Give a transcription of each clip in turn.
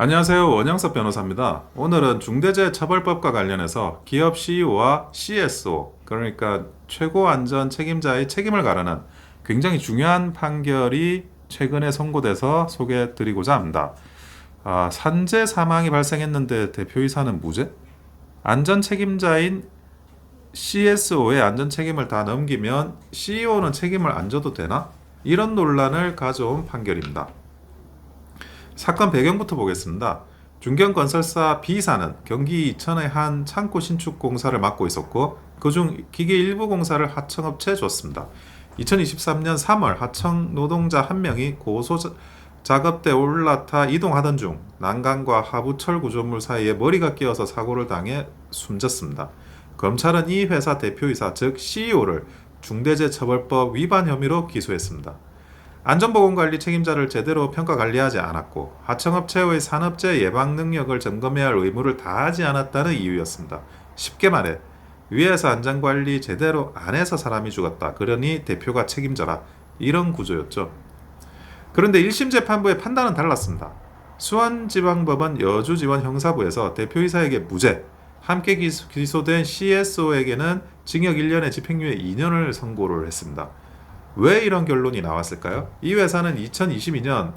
안녕하세요. 원영석 변호사입니다. 오늘은 중대재해처벌법과 관련해서 기업 CEO와 CSO, 그러니까 최고안전 책임자의 책임을 가르는 굉장히 중요한 판결이 최근에 선고돼서 소개해 드리고자 합니다. 산재 사망이 발생했는데 대표이사는 무죄? 안전 책임자인 CSO의 안전 책임을 다 넘기면 CEO는 책임을 안 져도 되나? 이런 논란을 가져온 판결입니다. 사건 배경부터 보겠습니다. 중견건설사 B사는 경기 이천의 한 창고 신축 공사를 맡고 있었고 그중 기계 일부 공사를 하청업체에 줬습니다. 2023년 3월 하청 노동자 한 명이 고소 작업대에 올라타 이동하던 중 난간과 하부철 구조물 사이에 머리가 끼어서 사고를 당해 숨졌습니다. 검찰은 이 회사 대표이사 즉 CEO를 중대재해처벌법 위반 혐의로 기소했습니다. 안전보건관리 책임자를 제대로 평가관리하지 않았고 하청업체의 산업재해 예방 능력을 점검해야 할 의무를 다하지 않았다는 이유였습니다. 쉽게 말해 위에서 안전관리 제대로 안 해서 사람이 죽었다. 그러니 대표가 책임져라. 이런 구조였죠. 그런데 1심 재판부의 판단은 달랐습니다. 수원지방법원 여주지원 형사부에서 대표이사에게 무죄, 함께 기소된 CSO에게는 징역 1년에 집행유예 2년을 선고를 했습니다. 왜 이런 결론이 나왔을까요? 이 회사는 2022년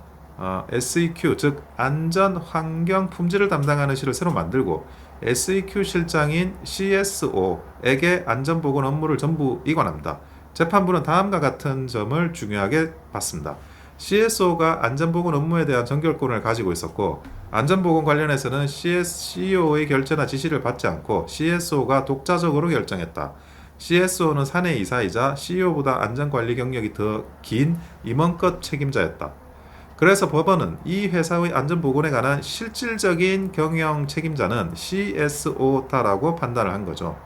SEQ 즉 안전환경 품질을 담당하는 실을 새로 만들고 SEQ 실장인 CSO에게 안전보건 업무를 전부 이관합니다. 재판부는 다음과 같은 점을 중요하게 봤습니다. CSO가 안전보건 업무에 대한 전결권을 가지고 있었고 안전보건 관련해서는 CEO의 결재나 지시를 받지 않고 CSO가 독자적으로 결정했다. CSO는 사내 이사이자 CEO보다 안전관리 경력이 더 긴 임원급 책임자였다. 그래서 법원은 이 회사의 안전보건에 관한 실질적인 경영 책임자는 CSO다라고 판단을 한 거죠.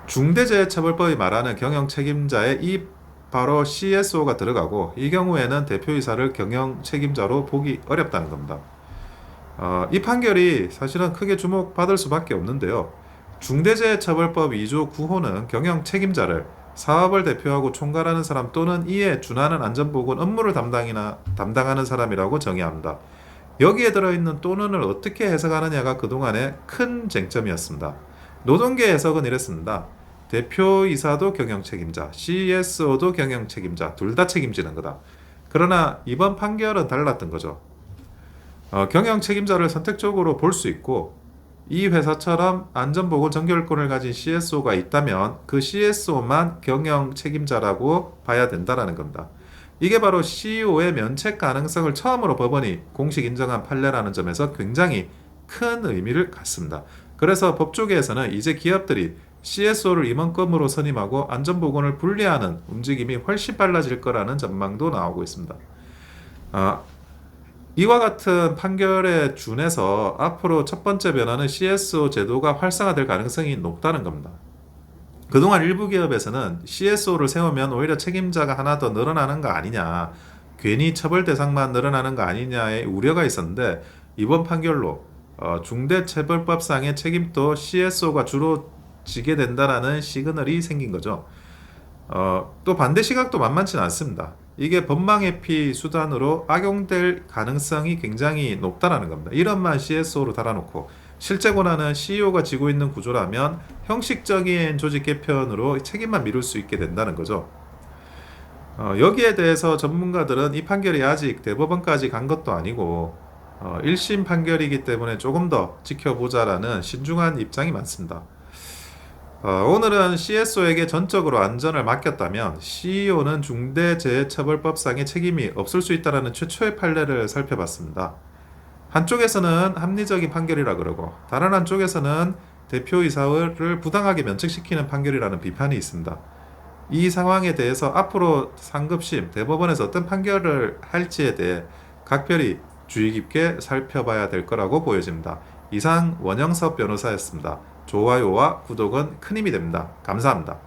중대재해처벌법이 말하는 경영 책임자에 이 바로 CSO가 들어가고 이 경우에는 대표이사를 경영 책임자로 보기 어렵다는 겁니다. 이 판결이 사실은 크게 주목받을 수밖에 없는데요. 중대재해처벌법 2조 9호는 경영 책임자를 사업을 대표하고 총괄하는 사람 또는 이에 준하는 안전보건 업무를 담당하는 사람이라고 정의합니다. 여기에 들어있는 또는을 어떻게 해석하느냐가 그동안의 큰 쟁점이었습니다. 노동계 해석은 이랬습니다. 대표이사도 경영 책임자, CSO도 경영 책임자, 둘 다 책임지는 거다. 그러나 이번 판결은 달랐던 거죠. 경영 책임자를 선택적으로 볼 수 있고 이 회사처럼 안전보건 전결권을 가진 CSO가 있다면 그 CSO만 경영 책임자라고 봐야 된다는 겁니다. 이게 바로 CEO의 면책 가능성을 처음으로 법원이 공식 인정한 판례라는 점에서 굉장히 큰 의미를 갖습니다. 그래서 법조계에서는 이제 기업들이 CSO를 임원급으로 선임하고 안전보건을 분리하는 움직임이 훨씬 빨라질 거라는 전망도 나오고 있습니다. 이와 같은 판결에 준해서 앞으로 첫 번째 변화는 CSO 제도가 활성화될 가능성이 높다는 겁니다. 그동안 일부 기업에서는 CSO를 세우면 오히려 책임자가 하나 더 늘어나는 거 아니냐, 괜히 처벌 대상만 늘어나는 거 아니냐의 우려가 있었는데 이번 판결로 중대처벌법상의 책임도 CSO가 주로 지게 된다라는 시그널이 생긴 거죠. 또 반대 시각도 만만치는 않습니다. 이게 법망회피 수단으로 악용될 가능성이 굉장히 높다라는 겁니다. 이런만 CSO로 달아놓고 실제 권한은 CEO가 지고 있는 구조라면 형식적인 조직 개편으로 책임만 미룰 수 있게 된다는 거죠. 여기에 대해서 전문가들은 이 판결이 아직 대법원까지 간 것도 아니고 1심 판결이기 때문에 조금 더 지켜보자라는 신중한 입장이 많습니다. 오늘은 CSO에게 전적으로 안전을 맡겼다면 CEO는 중대재해처벌법상의 책임이 없을 수 있다는 최초의 판례를 살펴봤습니다. 한쪽에서는 합리적인 판결이라 그러고 다른 한쪽에서는 대표이사를 부당하게 면책시키는 판결이라는 비판이 있습니다. 이 상황에 대해서 앞으로 상급심, 대법원에서 어떤 판결을 할지에 대해 각별히 주의 깊게 살펴봐야 될 거라고 보여집니다. 이상 원영석 변호사였습니다. 좋아요와 구독은 큰 힘이 됩니다. 감사합니다.